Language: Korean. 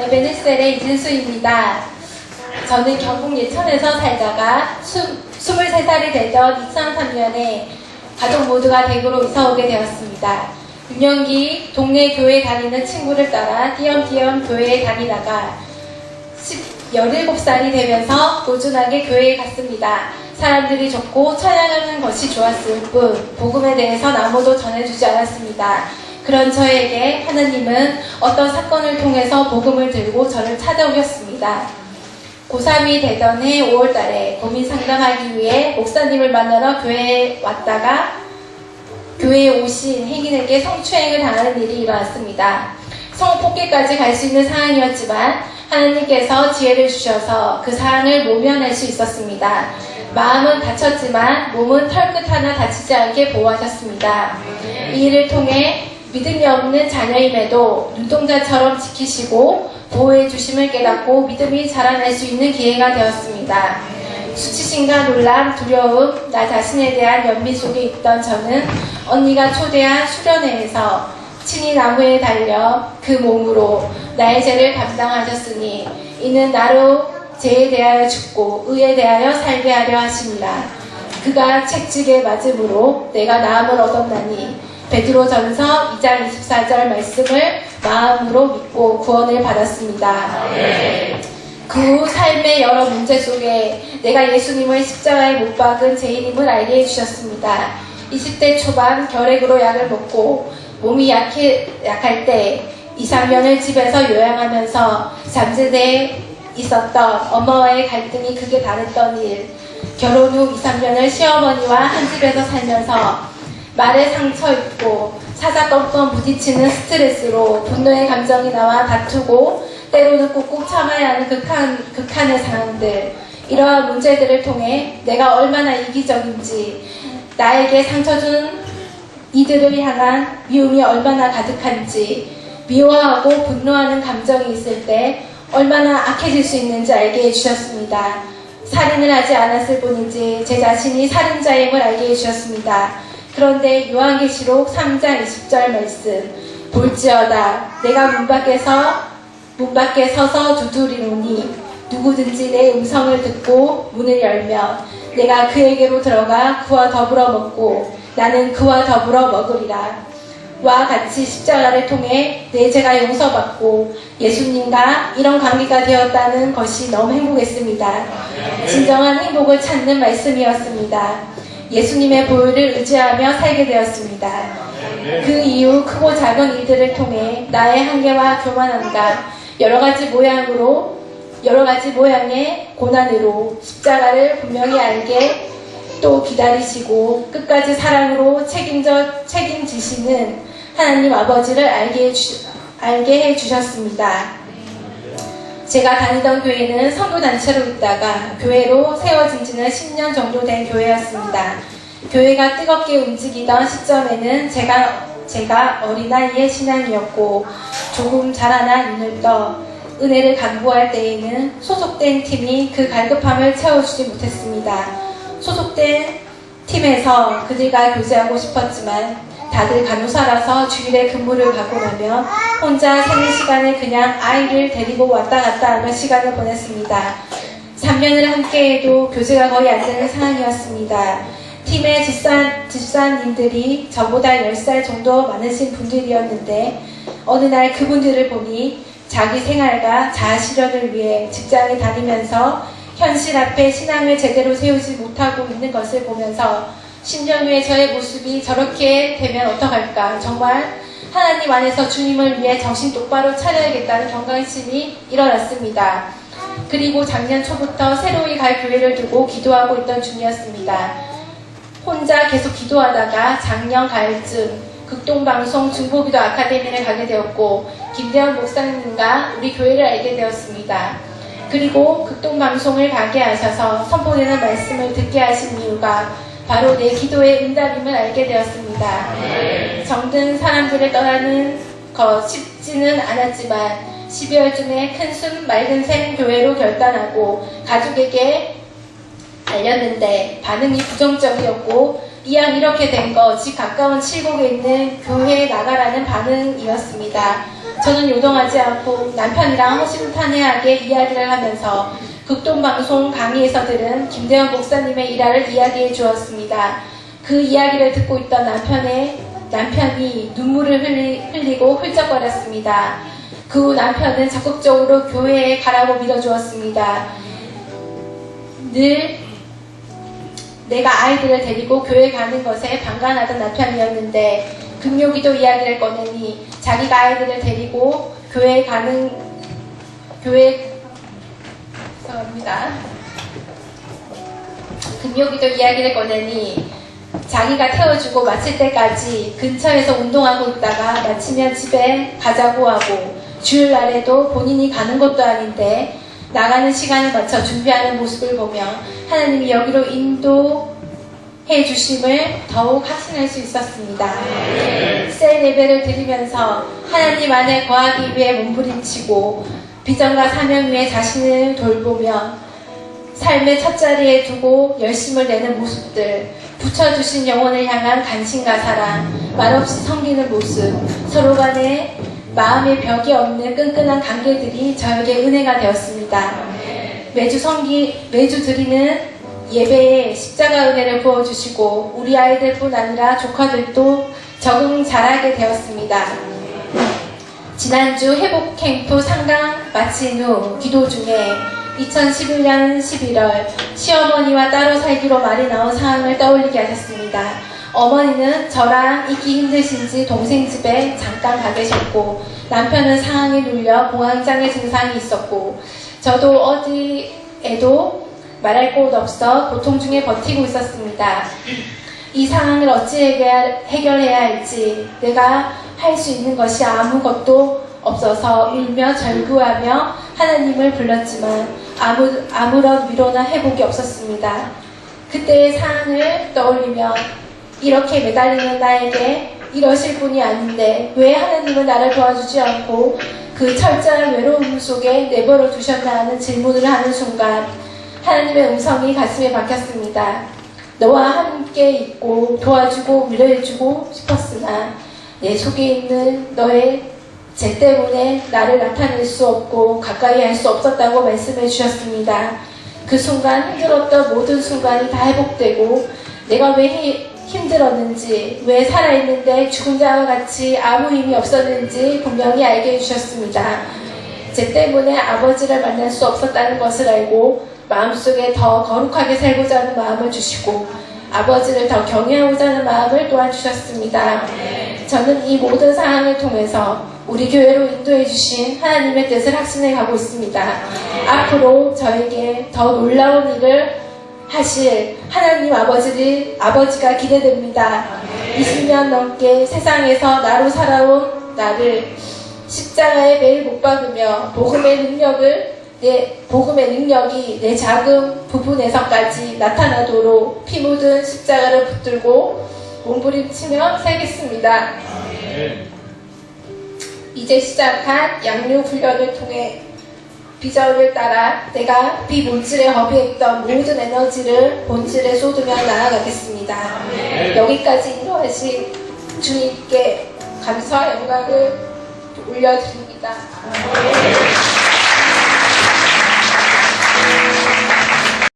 에베네셀의 이진수입니다. 저는 경북 예천에서 살다가 23살이 되던 2003년에 가족 모두가 대구로 이사 오게 되었습니다. 유년기 동네 교회 다니는 친구를 따라 띄엄띄엄 교회에 다니다가 17살이 되면서 꾸준하게 교회에 갔습니다. 사람들이 좋고 찬양하는 것이 좋았을 뿐 복음에 대해서 아무도 전해주지 않았습니다. 그런 저에게 하나님은 어떤 사건을 통해서 복음을 들고 저를 찾아오셨습니다. 고3이 되던 해 5월달에 고민 상담하기 위해 목사님을 만나러 교회에 왔다가 교회에 오신 행인에게 성추행을 당하는 일이 일어났습니다. 성폭행까지 갈 수 있는 상황이었지만 하나님께서 지혜를 주셔서 그 상황을 모면할 수 있었습니다. 마음은 다쳤지만 몸은 털끝 하나 다치지 않게 보호하셨습니다. 이 일을 통해 믿음이 없는 자녀임에도 눈동자처럼 지키시고 보호해 주심을 깨닫고 믿음이 자라날 수 있는 기회가 되었습니다. 수치심과 놀람, 두려움, 나 자신에 대한 연민 속에 있던 저는 언니가 초대한 수련회에서 친히 나무에 달려 그 몸으로 나의 죄를 감당하셨으니 이는 나로 죄에 대하여 죽고 의에 대하여 살게 하려 하심이라. 그가 채찍에 맞음으로 내가 나음을 얻었나니 베드로전서 2장 24절 말씀을 마음으로 믿고 구원을 받았습니다. 그 후 삶의 여러 문제 속에 내가 예수님을 십자가에 못 박은 죄인임을 알게 해주셨습니다. 20대 초반 결핵으로 약을 먹고 몸이 약할 때 2, 3년을 집에서 요양하면서 잠재대에 있었던 엄마와의 갈등이 극에 달했던 일, 결혼 후 2, 3년을 시어머니와 한 집에서 살면서 말에 상처 입고 사사건건 부딪히는 스트레스로 분노의 감정이 나와 다투고 때로는 꾹꾹 참아야 하는 극한의 상황들, 이러한 문제들을 통해 내가 얼마나 이기적인지, 나에게 상처 준 이들을 향한 미움이 얼마나 가득한지, 미워하고 분노하는 감정이 있을 때 얼마나 악해질 수 있는지 알게 해주셨습니다. 살인을 하지 않았을 뿐이지 제 자신이 살인자임을 알게 해주셨습니다. 그런데 요한계시록 3장 20절 말씀, 볼지어다 내가 문 밖에 서서 두드리노니 누구든지 내 음성을 듣고 문을 열면 내가 그에게로 들어가 그와 더불어 먹고 나는 그와 더불어 먹으리라. 와 같이 십자가를 통해 내 죄가 용서받고 예수님과 이런 관계가 되었다는 것이 너무 행복했습니다. 진정한 행복을 찾는 말씀이었습니다. 예수님의 보혈을 의지하며 살게 되었습니다. 그 이후 크고 작은 일들을 통해 나의 한계와 교만함과 여러 가지 모양의 고난으로 십자가를 분명히 알게 또 기다리시고 끝까지 사랑으로 책임지시는 하나님 아버지를 알게 해주셨습니다. 제가 다니던 교회는 선교단체로 있다가 교회로 세워진 지는 10년 정도 된 교회였습니다. 교회가 뜨겁게 움직이던 시점에는 제가 어린아이의 신앙이었고 조금 자라나 눈을 떠 은혜를 간구할 때에는 소속된 팀이 그 갈급함을 채워주지 못했습니다. 소속된 팀에서 그들과 교제하고 싶었지만 다들 간호사라서 주일에 근무를 가고 나면 혼자 생일 시간에 그냥 아이를 데리고 왔다 갔다 하며 시간을 보냈습니다. 3년을 함께해도 교제가 거의 안 되는 상황이었습니다. 팀의 집사님들이 저보다 10살 정도 많으신 분들이었는데 어느 날 그분들을 보니 자기 생활과 자아실현을 위해 직장에 다니면서 현실 앞에 신앙을 제대로 세우지 못하고 있는 것을 보면서 10년 후에 저의 모습이 저렇게 되면 어떡할까, 정말 하나님 안에서 주님을 위해 정신 똑바로 차려야겠다는 경각심이 일어났습니다. 그리고 작년 초부터 새로이 갈 교회를 두고 기도하고 있던 중이었습니다. 혼자 계속 기도하다가 작년 가을쯤 극동방송 중보기도 아카데미를 가게 되었고 김대원 목사님과 우리 교회를 알게 되었습니다. 그리고 극동방송을 가게 하셔서 선포되는 말씀을 듣게 하신 이유가 바로 내 기도의 응답임을 알게 되었습니다. 정든 사람들을 떠나는 것 쉽지는 않았지만 12월쯤에 큰 숨 맑은 샘 교회로 결단하고 가족에게 알렸는데 반응이 부정적이었고 이왕 이렇게 된 거 집 가까운 칠곡에 있는 교회에 나가라는 반응이었습니다. 저는 요동하지 않고 남편이랑 허심탄회하게 이야기를 하면서 극동방송 강의에서 들은 김대현 목사님의 일화를 이야기해 주었습니다. 그 이야기를 듣고 있던 남편이 눈물을 흘리고 훌쩍거렸습니다. 그 후 남편은 적극적으로 교회에 가라고 밀어주었습니다. 늘 내가 아이들을 데리고 교회 가는 것에 방관하던 남편이었는데 금요기도 이야기를 꺼내니 자기가 아이들을 데리고 교회 금요기도 이야기를 꺼내니 자기가 태워주고 마칠 때까지 근처에서 운동하고 있다가 마치면 집에 가자고 하고 주일날에도 본인이 가는 것도 아닌데 나가는 시간을 맞춰 준비하는 모습을 보며 하나님이 여기로 인도해 주심을 더욱 확신할 수 있었습니다. 셀 예배를 드리면서 하나님 안에 거하기 위해 몸부림치고 비전과 사명 위에 자신을 돌보며 삶의 첫자리에 두고 열심을 내는 모습들, 붙여주신 영혼을 향한 간신과 사랑, 말없이 섬기는 모습, 서로 간에 마음의 벽이 없는 끈끈한 관계들이 저에게 은혜가 되었습니다. 매주 드리는 예배에 십자가 은혜를 부어주시고 우리 아이들뿐 아니라 조카들도 적응 잘하게 되었습니다. 지난주 회복 캠프 상강 마친 후 기도 중에 2011년 11월 시어머니와 따로 살기로 말이 나온 상황을 떠올리게 하셨습니다. 어머니는 저랑 있기 힘드신지 동생 집에 잠깐 가 계셨고 남편은 상황에 눌려 공황장애 증상이 있었고 저도 어디에도 말할 곳 없어 고통 중에 버티고 있었습니다. 이 상황을 어찌 해결해야 할지 내가 할 수 있는 것이 아무것도 없어서 울며 절규하며 하나님을 불렀지만 아무런 위로나 회복이 없었습니다. 그때의 상황을 떠올리며 이렇게 매달리는 나에게 이러실 분이 아닌데 왜 하나님은 나를 도와주지 않고 그 철저한 외로움 속에 내버려 두셨나 하는 질문을 하는 순간 하나님의 음성이 가슴에 박혔습니다. 너와 함께 있고 도와주고 위로해주고 싶었으나 내 속에 있는 너의 죄 때문에 나를 나타낼 수 없고 가까이 할 수 없었다고 말씀해 주셨습니다. 그 순간 힘들었던 모든 순간이 다 회복되고 내가 왜 힘들었는지, 왜 살아있는데 죽은 자와 같이 아무 힘이 없었는지 분명히 알게 해주셨습니다. 죄 때문에 아버지를 만날 수 없었다는 것을 알고 마음속에 더 거룩하게 살고자 하는 마음을 주시고 아버지를 더 경외하고자 하는 마음을 또한 주셨습니다. 저는 이 모든 상황을 통해서 우리 교회로 인도해 주신 하나님의 뜻을 확신해 가고 있습니다. 앞으로 저에게 더 놀라운 일을 하실 하나님 아버지가 기대됩니다. 20년 넘게 세상에서 나로 살아온 나를 십자가에 매일 못 박으며 복음의 능력이 내 작은 부분에서까지 나타나도록 피 묻은 십자가를 붙들고 몸부림치며 살겠습니다. 이제 시작한 양육 훈련을 통해 비전을 따라 내가 비본질에 허비했던 모든 에너지를 본질에 쏟으며 나아가겠습니다. 여기까지 인도하신 주님께 감사와 영광을 올려드립니다.